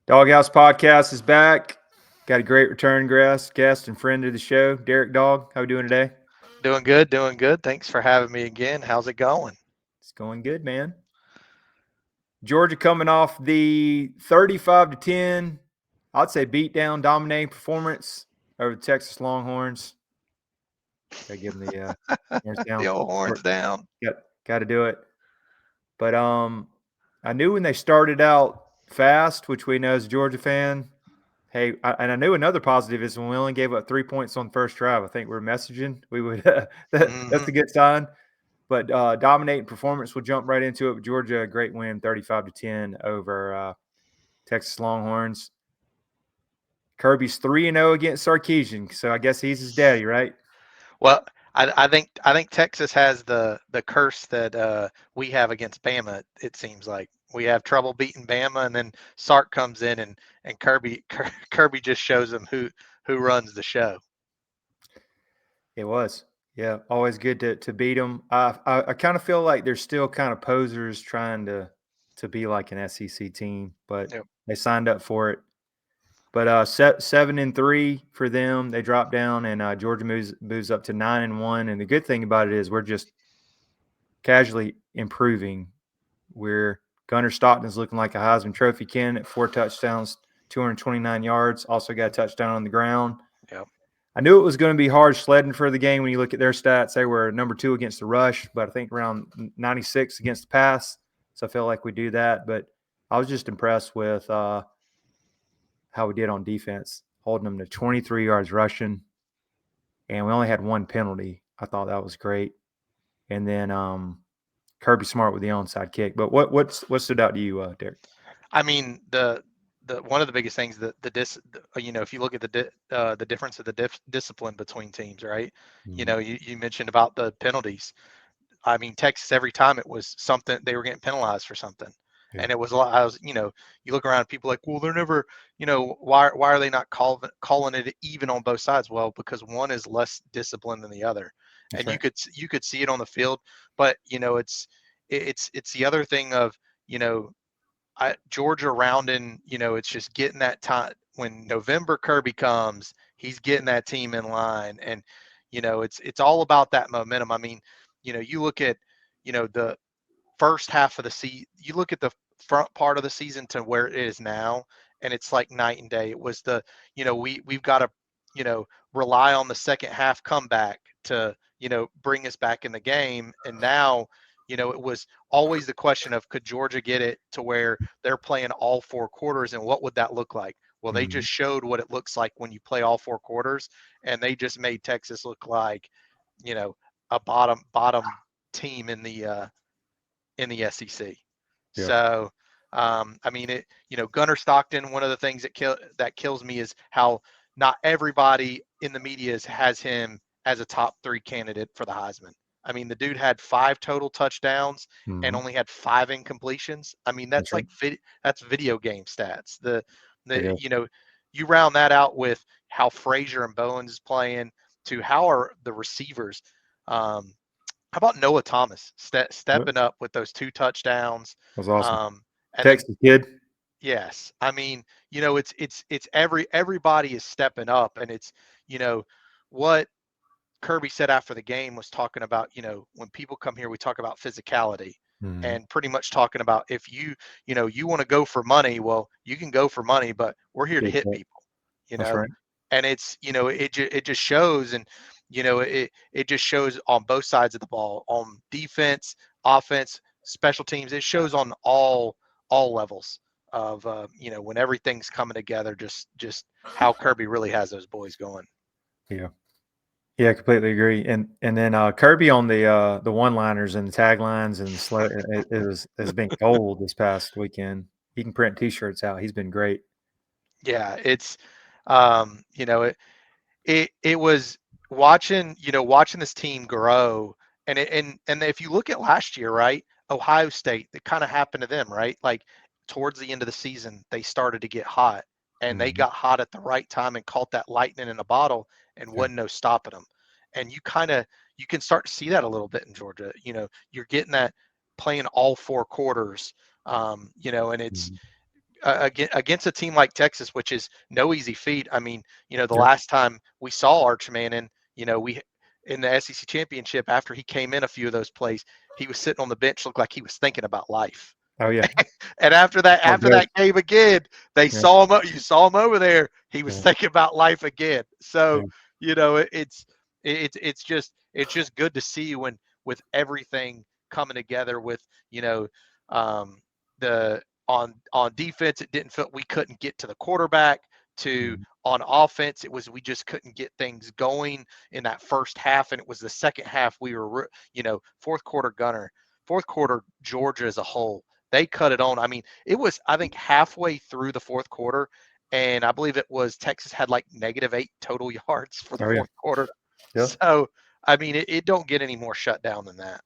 Doghouse Podcast is back. Got a great return guest and friend of the show, Derrick Dawg. How we doing today? Doing good, doing good. Thanks for having me again. How's it going? It's going good, man. Georgia coming off the 35 to 10, I'd say beat down, dominating performance over the Texas Longhorns. Gotta give them the horns The down. old horns down. Got to do it. But I knew when they started out fast, which we know as a Georgia fan. Hey, and I knew another positive is when we only gave up 3 points on the first drive. I think we're messaging we would that's Hmm. a good sign. But dominating performance, we'll jump right into it. Georgia, a great win, 35 to 10 over Texas Longhorns. Kirby's 3-0 against Sarkisian, so I guess he's his daddy, right? Well, I think Texas has the curse that we have against Bama. It seems like we have trouble beating Bama, and then Sark comes in and Kirby just shows them who runs the show. It was. Yeah, always good to beat them. I kind of feel like they're still kind of posers trying to be like an SEC team, but Yep. they signed up for it. But 7-3 for them. They drop down, and Georgia moves up to 9-1. And the good thing about it is we're just casually improving. We're Gunnar Stockton is looking like a Heisman Trophy candidate. 4 touchdowns, 229 yards. Also got a touchdown on the ground. Yep. I knew it was going to be hard sledding for the game when you look at their stats. They were number 2 against the rush, but I think around 96 against the pass. So I feel like we do that. But I was just impressed with how we did on defense, holding them to 23 yards rushing, and we only had one penalty. I thought that was great. And then Kirby Smart with the onside kick. But what stood out to you, Derek? I mean the one of the biggest things that if you look at the difference of the discipline between teams, right? Mm-hmm. You mentioned about the penalties. I mean, Texas, every time it was something, they were getting penalized for something. Yeah. And it was a lot. You look around, people like, well, they're never, why are they not calling it even on both sides? Well, because one is less disciplined than the other, That's and right. you could see it on the field. But it's the other thing of, you know, Georgia rounding, it's just getting that time when November Kirby comes, he's getting that team in line, and it's all about that momentum. I mean, you look at the first half of the season, you look at the front part of the season to where it is now, and it's like night and day. It was we've got to rely on the second half comeback to bring us back in the game, and now it was always the question of could Georgia get it to where they're playing all 4 quarters, and what would that look like? Well, they Mm-hmm. just showed what it looks like when you play all 4 quarters, and they just made Texas look like you know a bottom team in the SEC. Yeah. So, I mean, Gunnar Stockton. One of the things that kills me is how not everybody in the media has him as a top three candidate for the Heisman. I mean, the dude had 5 total touchdowns and Mm-hmm. only had 5 incompletions. I mean, That's that's right. like that's video game stats. It The is. you round that out with how Frazier and Bowens is playing to how are the receivers. Um, how about Noah Thomas What stepping up with those 2 touchdowns? was awesome. Um, and then Texas kid. yes, I mean, it's everybody is stepping up, and it's you know what Kirby said after the game was talking about. When people come here, we talk about physicality, Mm-hmm. and pretty much talking about if you want to go for money, well, you can go for money, but we're here to Big hit cat. people. You That's know, right. and it just shows, and it just shows on both sides of the ball, on defense, offense, special teams. It shows on all levels of when everything's coming together, just how Kirby really has those boys going. Yeah. Yeah, completely agree. And then Kirby on the one-liners and the taglines and the it has been gold this past weekend. He can print T-shirts out. He's been great. Yeah, it's it was watching this team grow, and if you look at last year, right? Ohio State, it kind of happened to them, right? Like towards the end of the season, they started to get hot, and they Mhm. got hot at the right time and caught that lightning in a bottle, and Yeah. wasn't no stopping them. And you can start to see that a little bit in Georgia. You're getting that playing all 4 quarters, and it's Mhm. against a team like Texas, which is no easy feat. I mean, the Yeah. last time we saw Arch Manning, we in the SEC championship, after he came in a few of those plays, he was sitting on the bench, looked like he was thinking about life. Oh yeah. And after that game again, they Yeah. saw him. You saw him over there. He was Yeah. thinking about life again. So Yeah. it's just good to see when with everything coming together with um, the on defense it didn't feel we couldn't get to the quarterback to on offense it was we just couldn't get things going in that first half, and it was the second half we were fourth quarter Georgia as a whole, they cut it on. I mean, it was, I think, halfway through the fourth quarter, and I believe it was Texas had like -8 total yards for the Oh yeah. fourth quarter. Yeah. So, I mean, it don't get any more shut down than that.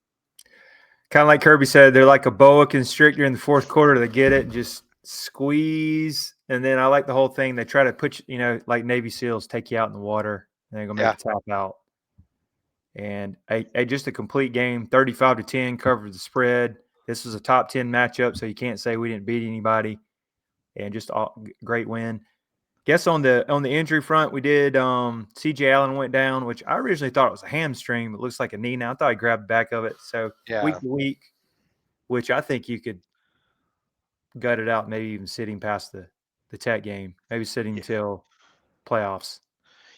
Kind of like Kirby said, they're like a boa constrictor in the fourth quarter. They get it, just squeeze, and then I like the whole thing. They try to put you, like Navy SEALs, take you out in the water, and they're gonna make you tap out. And just a complete game, 35-10, covered the spread. This was a top 10 matchup, so you can't say we didn't beat anybody. And just great win. Guess on the injury front, we did. C.J. Allen went down, which I originally thought it was a hamstring, but looks like a knee now. I thought he grabbed the back of it. So week to week, which I think you could gut it out, maybe even sitting past the Tech game, maybe sitting till playoffs.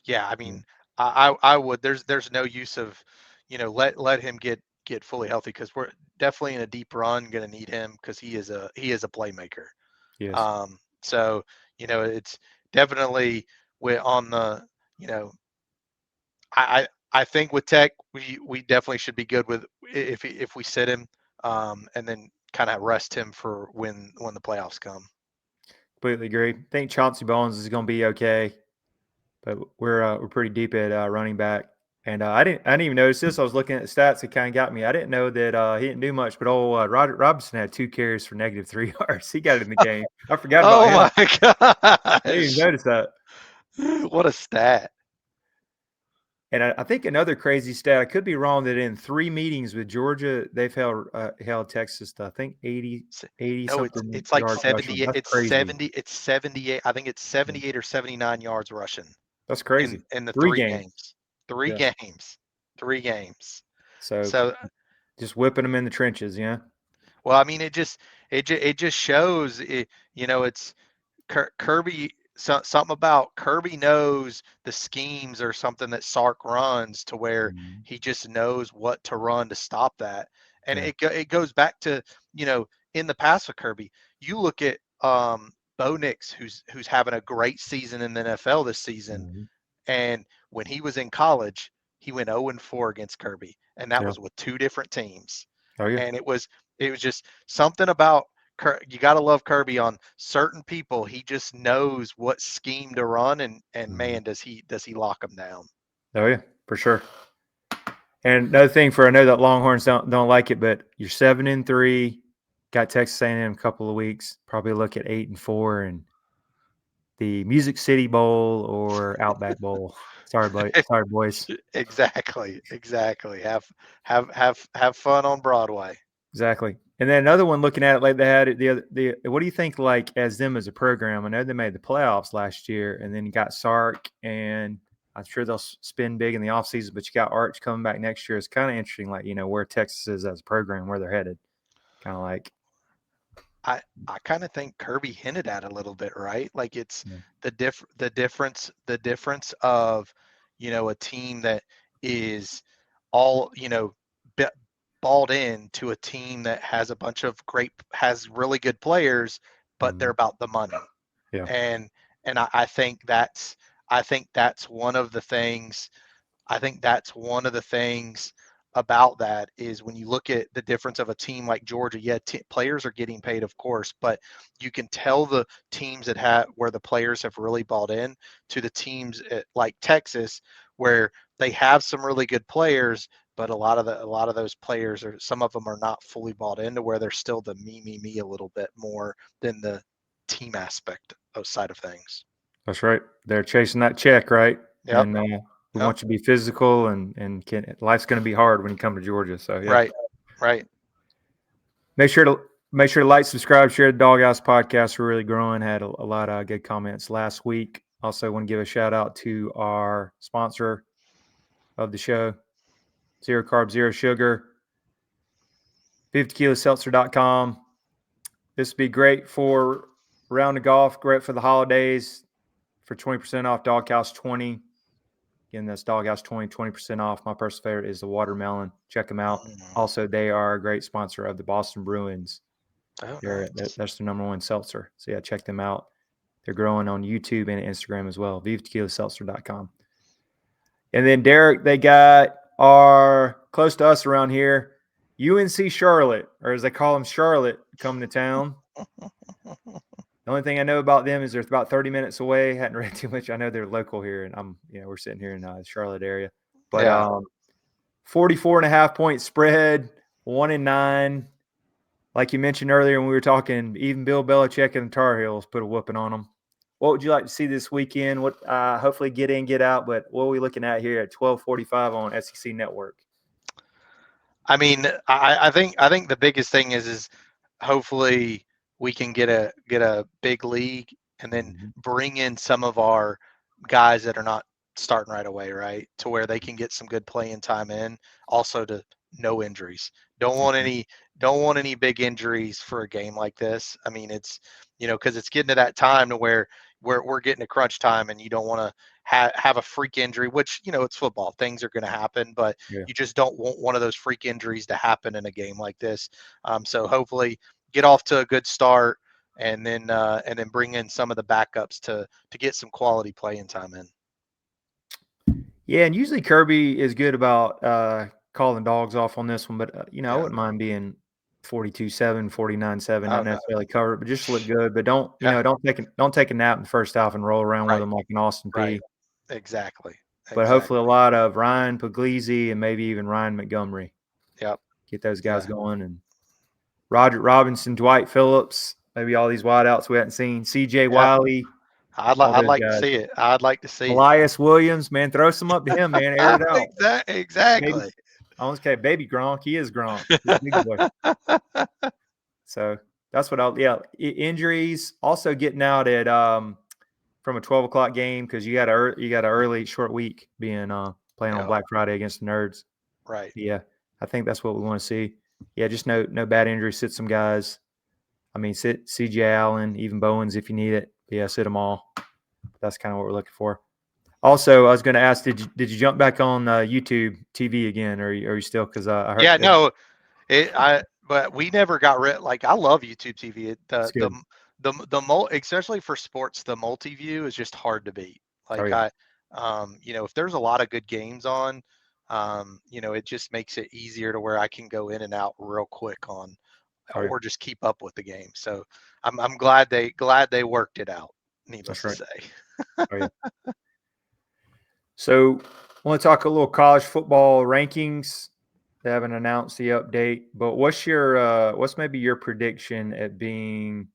Yeah, I mean, I would. There's no use of, let him get fully healthy because we're definitely in a deep run. Going to need him because he is a playmaker. Yes. So it's definitely on the I think with Tech we definitely should be good with if we sit him and then kind of rest him for when the playoffs come. Completely agree. I think Chauncey Bones is going to be okay, but we're pretty deep at running back. And I didn't even notice this. I was looking at the stats. It kind of got me. I didn't know that he didn't do much, but Robinson had 2 carries for -3 yards. He got it in the game. I forgot about him. Oh my gosh! I didn't even notice that. What a stat! And I think another crazy stat. I could be wrong that in 3 meetings with Georgia, they've held Texas to I think 80 No, something it's like yards 70. rushing. That's It's crazy. 70. It's 78. I think it's 78 or 79 yards rushing. That's crazy. In the 3 3 games. games. 3 Yeah. games. 3 games. So just whipping them in the trenches, yeah. Well, I mean, it just shows it. It's Kirby. Something about Kirby knows the schemes or something that Sark runs to where he just knows what to run to stop that. And it goes back to in the past with Kirby. You look at Bo Nix, who's having a great season in the NFL this season, and when he was in college, he went 0-4 against Kirby, and that was with 2 different teams. Oh yeah. And it was just something about you got to love Kirby on certain people. He just knows what scheme to run, and man, does he lock them down. Oh yeah, for sure. And another thing I know that Longhorns don't like it, but you're 7-3, got Texas A&M a couple of weeks. Probably look at 8-4 and the Music City Bowl or Outback Bowl. Sorry, boys. Exactly. Have fun on Broadway. Exactly. And then another one looking at it like they had it what do you think like as them as a program? I know they made the playoffs last year and then you got Sark, and I'm sure they'll spin big in the offseason, but you got Arch coming back next year. It's kind of interesting, like, where Texas is as a program, where they're headed. Kind of like I kind of think Kirby hinted at a little bit, right? Like it's the difference of a team that is all balled in to a team that has a bunch of has really good players, but they're about the money. Yeah. And I think that's one of the things. I think that's one of the things about that is when you look at the difference of a team like Georgia. Yeah, players are getting paid, of course, but you can tell the teams that have where the players have really bought in to the teams like Texas, where they have some really good players, but a lot of those players are, some of them are not fully bought into where they're still the me a little bit more than the team aspect side of things. That's right. They're chasing that check, right? Yep. And we want you to be physical, and life's going to be hard when you come to Georgia. So yeah. Right. Make sure to Make sure to like, subscribe, share the Doghouse podcast. We're really growing. Had a lot of good comments last week. Also, want to give a shout out to our sponsor of the show, Zero Carb, Zero Sugar, 50kiloseltzer.com. This would be great for round of golf, great for the holidays, for 20% off Doghouse 20. Again, that's Doghouse 20% off. My personal favorite is the watermelon. Check them out. Also, they are a great sponsor of the Boston Bruins. Oh, nice. That's their number one seltzer. So, yeah, check them out. They're growing on YouTube and Instagram as well, vivatequilaseltzer.com. And then, Derek, they got our close to us around here, UNC Charlotte, or as they call them, Charlotte, coming to town. The only thing I know about them is they're about 30 minutes away. Hadn't read too much. I know they're local here, and we're sitting here in the Charlotte area. But 44.5-point spread, 1-9. Like you mentioned earlier when we were talking, even Bill Belichick and the Tar Heels put a whooping on them. What would you like to see this weekend? What hopefully get in, get out, but what are we looking at here at 12:45 on SEC Network? I mean, I think the biggest thing is hopefully we can get a big league and then bring in some of our guys that are not starting right away, right? To where they can get some good playing time in. Also to no injuries. Don't want any big injuries for a game like this. I mean, it's because it's getting to that time to where we're getting to crunch time and you don't want to have a freak injury, which it's football. Things are going to happen, but you just don't want one of those freak injuries to happen in a game like this. So hopefully get off to a good start and then bring in some of the backups to get some quality playing time in. Yeah, and usually Kirby is good about calling dogs off on this one, but I wouldn't mind being 42-7, 49-7, not necessarily cover it, but just look good. But don't take a nap in the first half and roll around with them like an Austin P. Right. Exactly. But hopefully a lot of Ryan Puglisi and maybe even Ryan Montgomery. Yep. Get those guys going. And Roger Robinson, Dwight Phillips, maybe all these wideouts we hadn't seen. CJ Wiley. I'd like to see it. I'd like to see Elias Williams, man, throw some up to him, man. Air it out. Exactly. I almost say baby Gronk. He is Gronk. So that's what injuries. Also getting out at from a 12 o'clock game because you got an early short week being playing on Black Friday against the Nerds. Right. Yeah, I think that's what we want to see. Yeah, just no bad injuries. Sit some guys. I mean, sit CJ Allen, even Bowens if you need it. Yeah, sit them all. That's kind of what we're looking for. Also, I was going to ask, did you jump back on YouTube TV again, or are you still? Because I heard. Yeah, no, but we never got rid. Like I love YouTube TV. The especially for sports, the multi-view is just hard to beat. Like if there's a lot of good games on, it just makes it easier to where I can go in and out real quick on, or just keep up with the game. So I'm glad they worked it out. Needless to say. So I want to talk a little college football rankings. They haven't announced the update, but what's maybe your prediction at being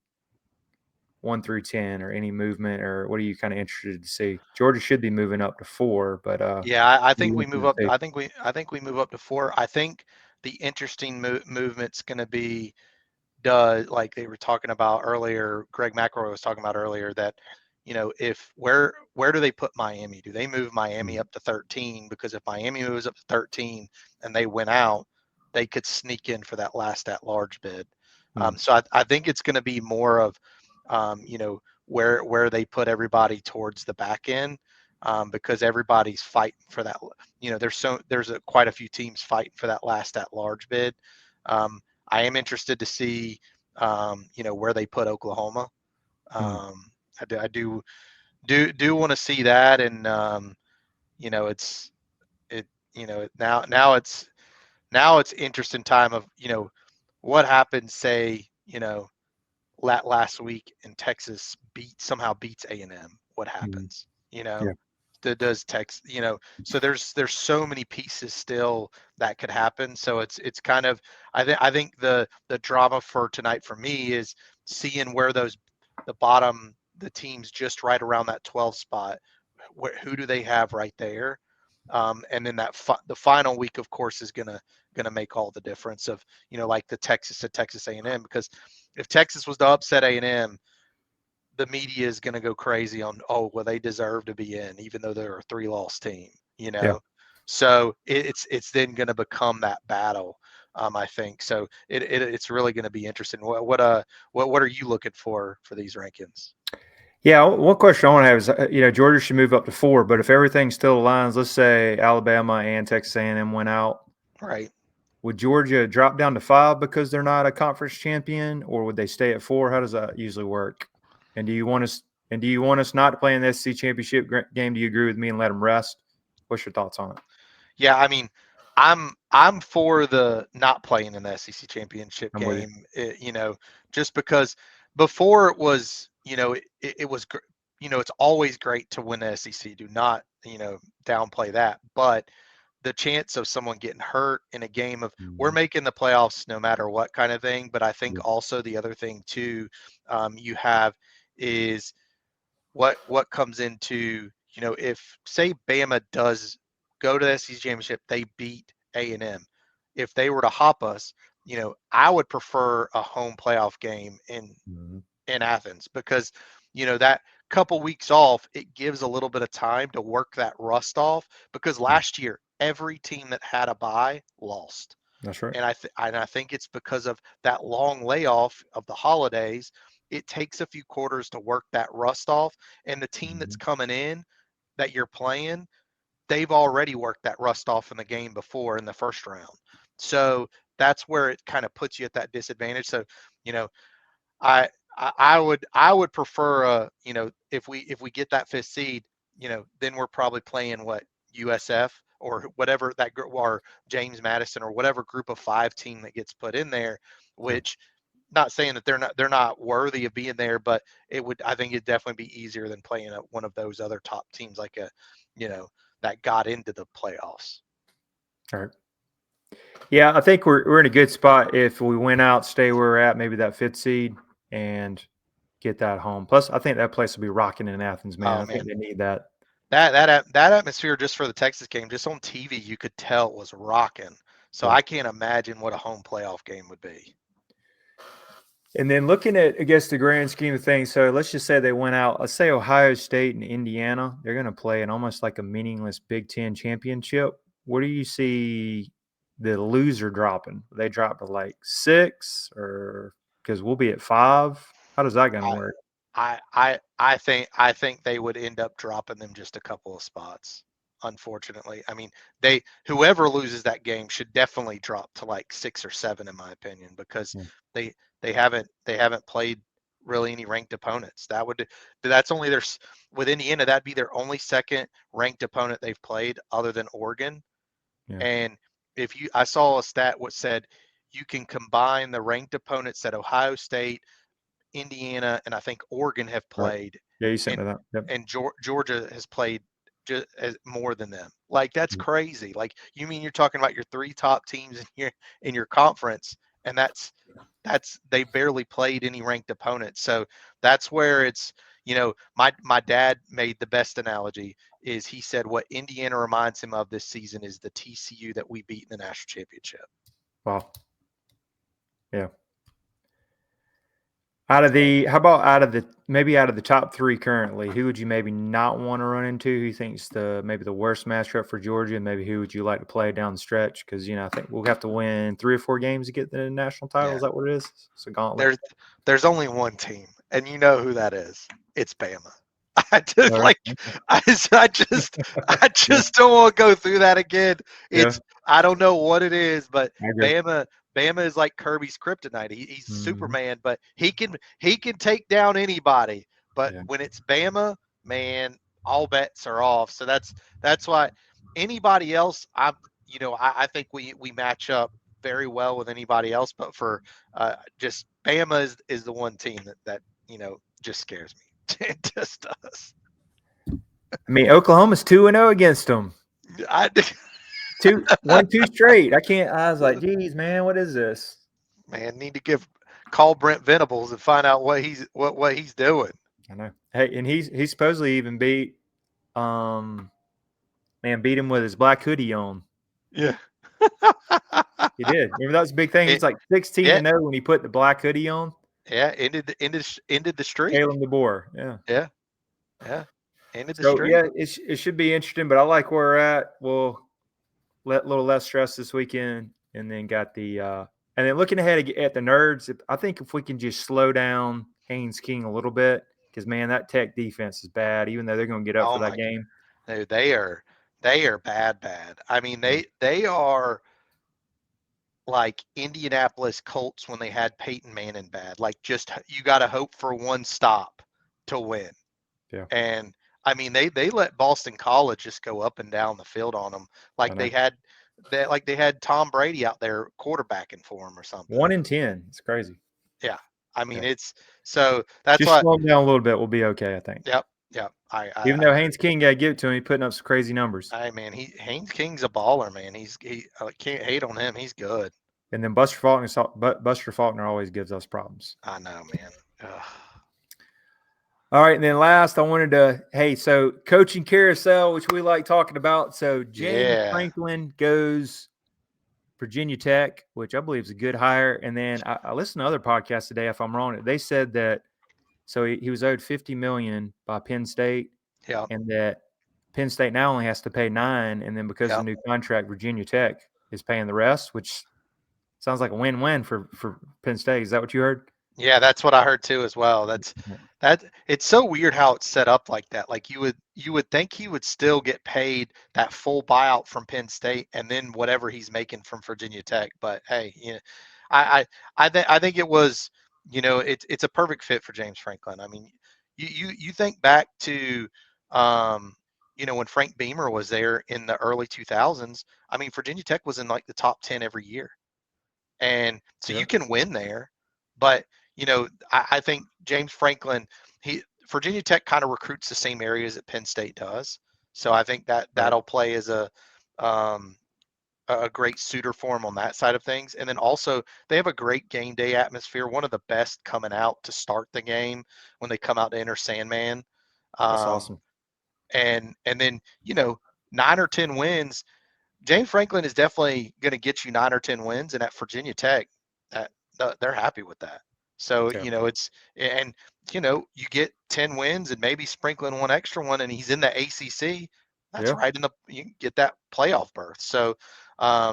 1 through 10 or any movement, or what are you kind of interested to see? Georgia should be moving up to 4, but I think we move up. I think we move up to 4. I think the interesting movement's going to be like they were talking about earlier. Greg McElroy was talking about earlier that if where do they put Miami? Do they move Miami up to 13? Because if Miami moves up to 13 and they win out, they could sneak in for that last at-large bid. So I think it's going to be more of where they put everybody towards the back end, because everybody's fighting for that. There's quite a few teams fighting for that last at-large bid. I am interested to see where they put Oklahoma. I do want to see that, and now it's interesting time of what happens. Say last week in Texas somehow beats A&M. What happens? Does Texas? So there's so many pieces still that could happen. So it's kind of I think the drama for tonight for me is seeing where the teams just right around that 12 spot, who do they have right there, And then the final week, of course, is gonna make all the difference of, like the Texas at Texas A&M, because if Texas was to upset A&M, the media is gonna go crazy on, oh well, they deserve to be in even though they're a 3-loss team. Yeah. So it's then gonna become that battle. I think so. It's really going to be interesting. What are you looking for these rankings? Yeah, one question I want to have is, Georgia should move up to 4, but if everything still aligns, let's say Alabama and Texas A&M went out, right? Would Georgia drop down to 5 because they're not a conference champion, or would they stay at 4? How does that usually work? And do you want us not to play in the SEC championship game? Do you agree with me and let them rest? What's your thoughts on it? Yeah, I mean, I'm for the not playing in the SEC championship I'm with you. game. Just because before it was, it was, it's always great to win the SEC. Do not, downplay that. But the chance of someone getting hurt in a game of, we're making the playoffs no matter what kind of thing. But I think also the other thing too, you have is what comes into, if say Bama does go to the SEC championship, they beat A&M. If they were to hop us, I would prefer a home playoff game in Athens, because that couple weeks off, it gives a little bit of time to work that rust off, because last year every team that had a bye lost. That's right. And I think it's because of that long layoff of the holidays. It takes a few quarters to work that rust off, and the team that's coming in that you're playing, they've already worked that rust off in the game before in the first round. So that's where it kind of puts you at that disadvantage. So, I I would prefer, if we get that 5th seed, then we're probably playing what, USF or whatever that group, or James Madison, or whatever group of 5 team that gets put in there, which, not saying that they're not worthy of being there, but I think it'd definitely be easier than playing one of those other top teams, like that got into the playoffs. All right. Yeah, I think we're in a good spot if we win out, stay where we're at, maybe that 5th seed, and get that home. Plus, I think that place will be rocking in Athens, man. Oh I man, think they need that. that atmosphere just for the Texas game, just on TV, you could tell it was rocking. So Yeah. I can't imagine what a home playoff game would be. And then looking at, I guess, the grand scheme of things, so let's just say they went out. Let's say Ohio State and Indiana, they're going to play in almost like a meaningless Big Ten championship. What do you see the loser dropping? They drop to like 6, or because we'll be at 5? How does that going to work? I think they would end up dropping them just a couple of spots. Unfortunately, I mean, whoever loses that game should definitely drop to like 6 or 7, in my opinion, because they haven't played really any ranked opponents. That's only with Indiana, that'd be their only second ranked opponent they've played other than Oregon. Yeah. And I saw a stat which said you can combine the ranked opponents that Ohio State, Indiana, and I think Oregon have played. Right. Yeah, you sent and me that. Yep. and Georgia has played just more than them. Like, that's crazy. Like, you mean you're talking about your 3 top teams in your conference, and that's they barely played any ranked opponents. So that's where it's, my dad made the best analogy. Is he said what Indiana reminds him of this season is the TCU that we beat in the national championship. Wow. Yeah. How about out of the top 3 currently, who would you maybe not want to run into? Who you think's maybe the worst matchup for Georgia, and maybe who would you like to play down the stretch? Because I think we'll have to win 3 or 4 games to get the national title. Yeah. Is that what it is? It's a gauntlet. There's only one team, and you know who that is. It's Bama. I just like I just don't want to go through that again. I don't know what it is, but Bama is like Kirby's kryptonite. He's Superman, but he can take down anybody. But when it's Bama, man, all bets are off. So that's why anybody else, I think we match up very well with anybody else. But for just Bama is the one team that just scares me. It just does. I mean, Oklahoma's 2-0 against them. 1-2 straight. I was like, geez, man, what is this? Man, need to call Brent Venables and find out what he's doing. I know. Hey, and he supposedly even beat, man, Man beat him with his black hoodie on. Yeah. He did. Remember that was a big thing. He's like 16-0 when he put the black hoodie on. Yeah, ended the streak. Caleb DeBoer. Yeah. Yeah. Ended the So streak. yeah, it should be interesting. But I like where we're at. We'll let a little less stress this weekend, and then got the and then looking ahead at the Nerds. I think if we can just slow down Haynes King a little bit, because man, that Tech defense is bad. Even though they're going to get up for that game. No, they are bad. I mean, they are like Indianapolis Colts when they had Peyton Manning bad. Like, just you got to hope for one stop to win. Yeah. And I mean, they let Boston College just go up and down the field on them, like they had Tom Brady out there quarterbacking for them or something. 1 in 10. It's crazy. Yeah, I mean it's so that's just why. Slow him down a little bit. We'll be okay, I think. Yep. Even though Haynes King got to give it to him, he's putting up some crazy numbers. Man, Haynes King's a baller, man. I can't hate on him. He's good. And then Buster Faulkner always gives us problems. I know, man. Ugh. All right, and then last, I wanted to, so coaching carousel, which we like talking about. So James Franklin goes Virginia Tech, which I believe is a good hire. And then I listened to other podcasts today, if I'm wrong, they said that he was owed $50 million by Penn State. Yeah. And that Penn State now only has to pay $9 million, and then because of the new contract, Virginia Tech is paying the rest, which sounds like a win-win for Penn State. Is that what you heard? Yeah, that's what I heard too as well. It's so weird how it's set up like that. Like you would think he would still get paid that full buyout from Penn State and then whatever he's making from Virginia Tech. But hey, I think it was, it's a perfect fit for James Franklin. I mean, you think back to when Frank Beamer was there in the early 2000s. I mean, Virginia Tech was in like the top 10 every year. And so you can win there, but I think James Franklin, Virginia Tech kind of recruits the same areas that Penn State does. So I think that'll play as a great suitor for him on that side of things. And then also they have a great game day atmosphere, one of the best coming out to start the game when they come out to enter Sandman. That's awesome. And then 9 or 10 wins. James Franklin is definitely going to get you 9 or 10 wins, and at Virginia Tech, they're happy with that. So you get 10 wins and maybe sprinkling one extra one, and he's in the ACC. That's right you can get that playoff berth. So I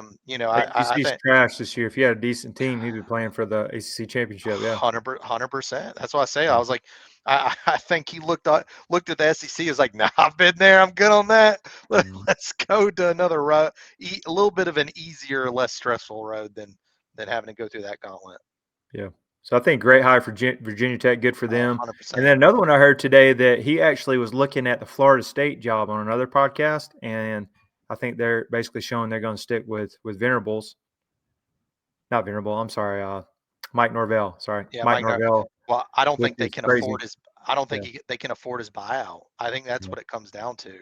think trash this year. If you had a decent team, he'd be playing for the ACC championship. Yeah, 100%. That's why I say I was like, I think he looked at the SEC. Is like, nah, I've been there. I'm good on that. Let's go to another road, a little bit of an easier, less stressful road than having to go through that gauntlet. Yeah. So I think great hire for Virginia Tech. Good for them. 100%. And then another one I heard today that he actually was looking at the Florida State job on another podcast, and I think they're basically showing they're going to stick with Venables. Not Venerable. I'm sorry. Mike Norvell. Sorry. Yeah, Mike Norvell. Well, I don't think they can afford his. I don't think Yeah. they can afford his buyout. I think that's what it comes down to.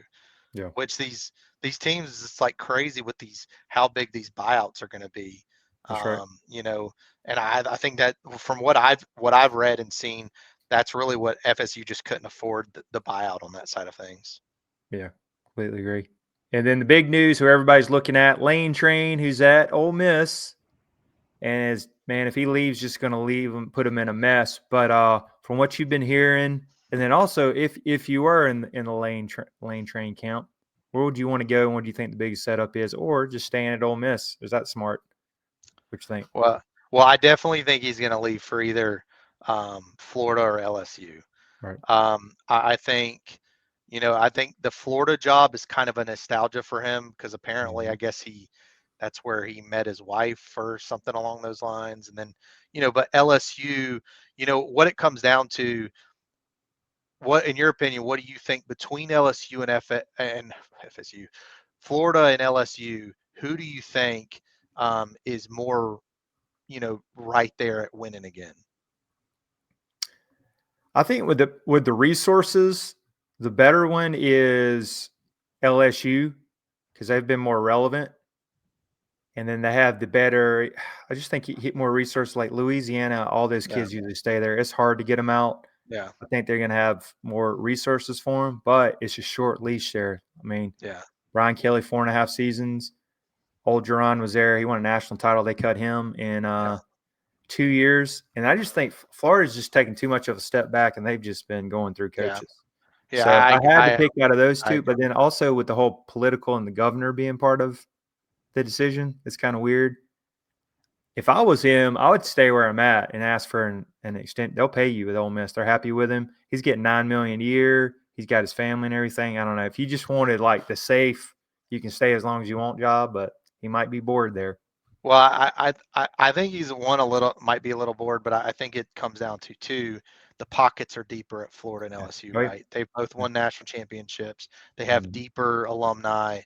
Yeah. Which these teams, it's like crazy with how big these buyouts are going to be. That's right. And I think that from what I've read and seen, that's really what FSU just couldn't afford the buyout on that side of things. Yeah, completely agree. And then the big news, who everybody's looking at, Lane Train, who's at Ole Miss, and if he leaves, just going to leave him, put him in a mess. But from what you've been hearing, and then also if you were in the Lane Train camp, where would you want to go, and what do you think the biggest setup is, or just staying at Ole Miss? Is that smart? What you think? Well, I definitely think he's going to leave for either Florida or LSU. Right. I think, I think the Florida job is kind of a nostalgia for him because apparently, I guess that's where he met his wife or something along those lines. And then, but LSU, what it comes down to, what, in your opinion, what do you think between LSU and FSU, Florida and LSU, who do you think is more, right there at winning again? I think with the resources, the better one is LSU because they've been more relevant. And then they have the better, I just think hit more resources like Louisiana. All those kids usually stay there. It's hard to get them out. Yeah. I think they're going to have more resources for them, but it's a short leash there. I mean, Ryan Kelly 4.5 seasons. Old Duran was there. He won a national title. They cut him in 2 years. And I just think Florida's just taking too much of a step back, and they've just been going through coaches. Yeah, So I had to pick out of those two, agree. but then also with the whole political and the governor being part of the decision, it's kind of weird. If I was him, I would stay where I'm at and ask for an extent. They'll pay you with Ole Miss. They're happy with him. He's getting $9 million a year. He's got his family and everything. I don't know if you just wanted like the safe, you can stay as long as you want job, but he might be bored there. Well, I think he's might be a little bored, but I think it comes down to two. The pockets are deeper at Florida and LSU, right? They've both won national championships. They have deeper alumni.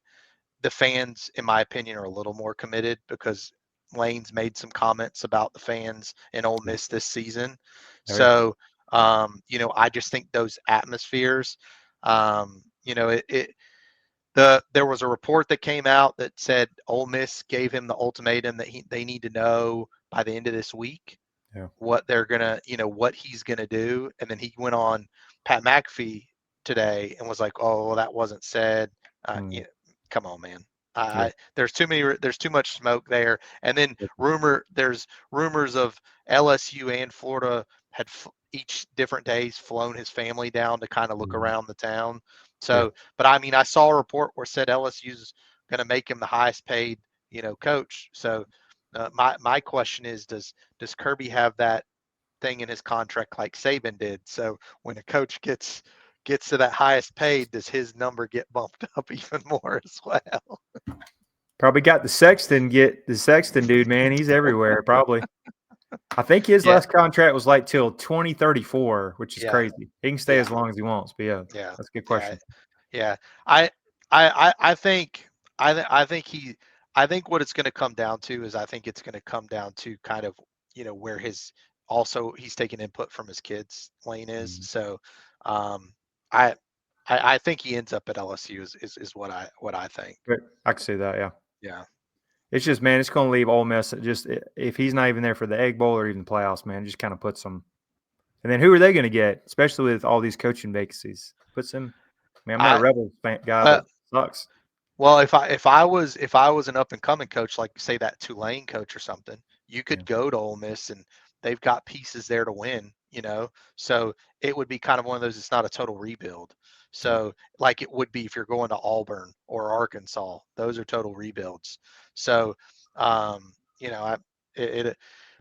The fans, in my opinion, are a little more committed because Lane's made some comments about the fans in Ole Miss this season. So, I just think those atmospheres, there was a report that came out that said Ole Miss gave him the ultimatum that they need to know by the end of this week what they're gonna, what he's gonna do. And then he went on Pat McAfee today and was like, "Oh, well, that wasn't said." Come on, man. There's too much smoke there. And then there's rumors of LSU and Florida had each different days flown his family down to kind of look around the town. So, but I mean, I saw a report where said LSU's going to make him the highest paid, coach. So, my question is, does Kirby have that thing in his contract like Saban did? So when a coach gets to that highest paid, does his number get bumped up even more as well? Probably got the Sexton dude, man. He's everywhere, probably. I think his last contract was like till 2034, which is crazy. He can stay as long as he wants. But that's a good question. Yeah. I think what it's going to come down to is I think it's going to come down to kind of, where he's taking input from his kids, Lane is. So I think he ends up at LSU is what I think. I can see that, yeah. Yeah. It's just, man, it's going to leave Ole Miss. Just if he's not even there for the Egg Bowl or even the playoffs, man, just kind of puts them. And then who are they going to get, especially with all these coaching vacancies? Puts them. I mean, I'm not a Rebels guy, but it sucks. Well, if I was an up and coming coach, like say that Tulane coach or something, you could go to Ole Miss and they've got pieces there to win. So it would be kind of one of those. It's not a total rebuild. So like it would be if you're going to Auburn or Arkansas, those are total rebuilds. So, but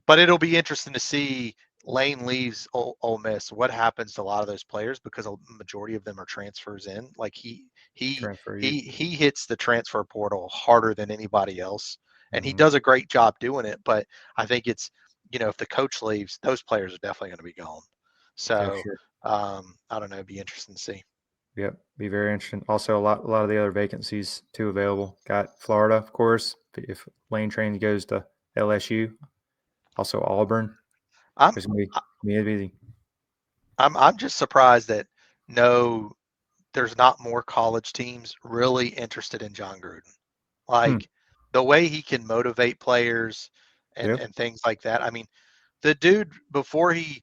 it'll be interesting to see. Lane leaves Ole Miss. What happens to a lot of those players because a majority of them are transfers in. Like he hits the transfer portal harder than anybody else, and he does a great job doing it. But I think it's if the coach leaves, those players are definitely going to be gone. So I don't know. It'd be interesting to see. Yep, be very interesting. Also, a lot of the other vacancies too available. Got Florida, of course. If Lane Train goes to LSU, also Auburn. It's gonna be busy. I'm just surprised that there's not more college teams really interested in John Gruden. Like the way he can motivate players and things like that. I mean, the dude before he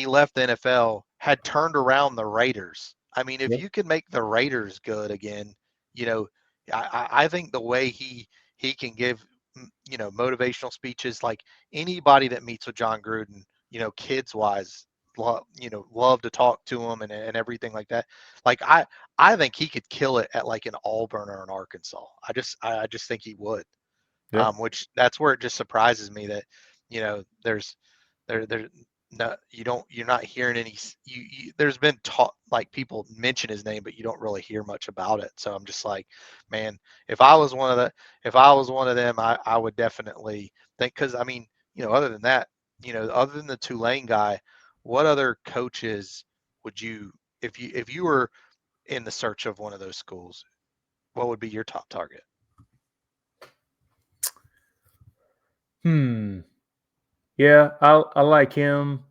left the NFL had turned around the Raiders. I mean, if you can make the Raiders good again, I think the way he can give motivational speeches, like anybody that meets with John Gruden, kids wise, love to talk to him and everything like that. Like I think he could kill it at like an Auburn or an Arkansas. I just think he would. Which that's where it just surprises me that there's no you're not hearing any there's been talk like people mention his name, but you don't really hear much about it. So I'm just like, man, if I was one of them, I would definitely think, because I mean, other than that, other than the Tulane guy, what other coaches would you, if you were in the search of one of those schools, what would be your top target? Yeah, I like him.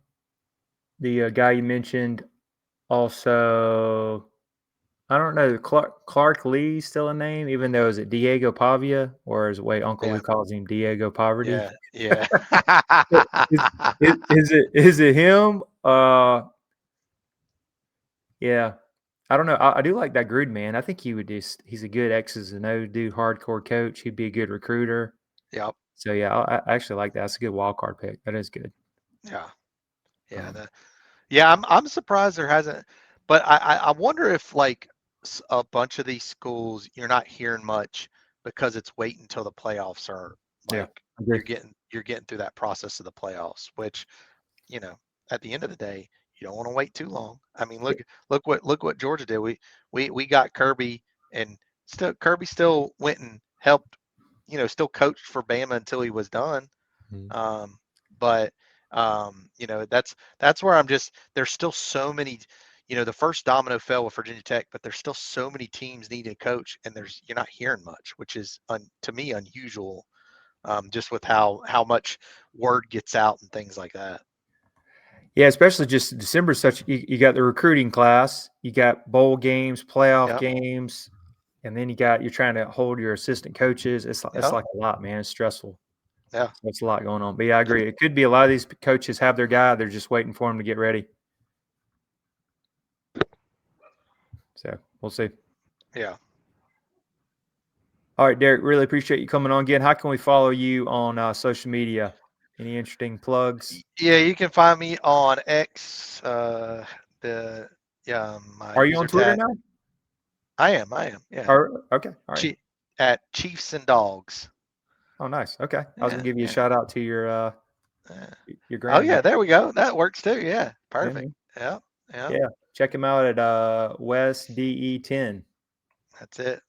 The guy you mentioned. Also, I don't know. Clark Lee's still a name, even though is it Diego Pavia, or is it Uncle Lou calls him Diego Poverty? Yeah. Is it him? Yeah. I don't know. I do like that Gruden, man. I think he's a good X's and O's dude, hardcore coach. He'd be a good recruiter. Yep. So, yeah, I actually like that. That's a good wild card pick. That is good. Yeah. Yeah. Um, I'm surprised there hasn't, but I wonder if like a bunch of these schools you're not hearing much because it's waiting until the playoffs are yeah, like I agree. you're getting through that process of the playoffs, which, you know, at the end of the day, you don't want to wait too long. I mean, look what Georgia did. We got Kirby, and still Kirby still went and helped, still coached for Bama until he was done. Mhm. But that's where I'm just, there's still so many, the first domino fell with Virginia Tech, but there's still so many teams needing a coach, and you're not hearing much, which is to me unusual, just with how much word gets out and things like that. Yeah, especially just December. You got the recruiting class, you got bowl games, playoff Yep. games, and then you're trying to hold your assistant coaches. It's Yep. like a lot, man. It's stressful. Yeah. So it's a lot going on. But yeah, I agree. It could be a lot of these coaches have their guy. They're just waiting for him to get ready. So we'll see. Yeah. All right, Derrick, really appreciate you coming on again. How can we follow you on social media? Any interesting plugs? Yeah, you can find me on X. My Are you on user Twitter tag. now? I am. Yeah. Okay. All right. At Chiefs and Dogs. Oh, nice. Okay. I was Yeah. gonna give you a Yeah. shout out to your Yeah. Oh gram yeah, there. there we go. That works too. Yeah. Yeah, Perfect. man. Yeah. Yeah. Yeah. Check him out at West DE10. That's it.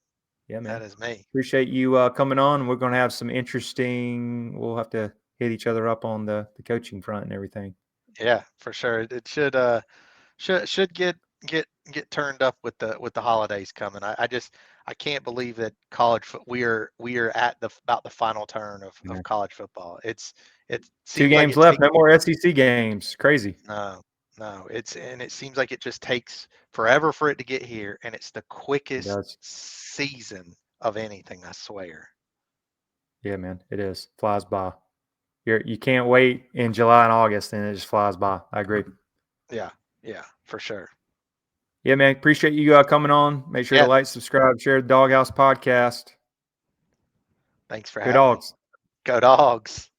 Yeah, That man. is me. Appreciate you coming on. We're gonna have some interesting. We'll have to hit each other up on the coaching front and everything. Yeah, for sure. It should get turned up with the holidays coming. I can't believe that we are at about the final turn Yeah. of college football. It 2 seems like games it left. takes No more SEC games. Crazy. no, it seems like it just takes forever for it to get here, and it's the It quickest does. season of anything, I swear. Yeah, man. It is. Flies by. You can't wait in July and August, and it just flies by. I agree. Yeah, yeah, for sure. Yeah, man. Appreciate you coming on. Make sure to Yeah, like, subscribe, share the Doghouse podcast. thanks for Go having me. Dogs. Go Dogs.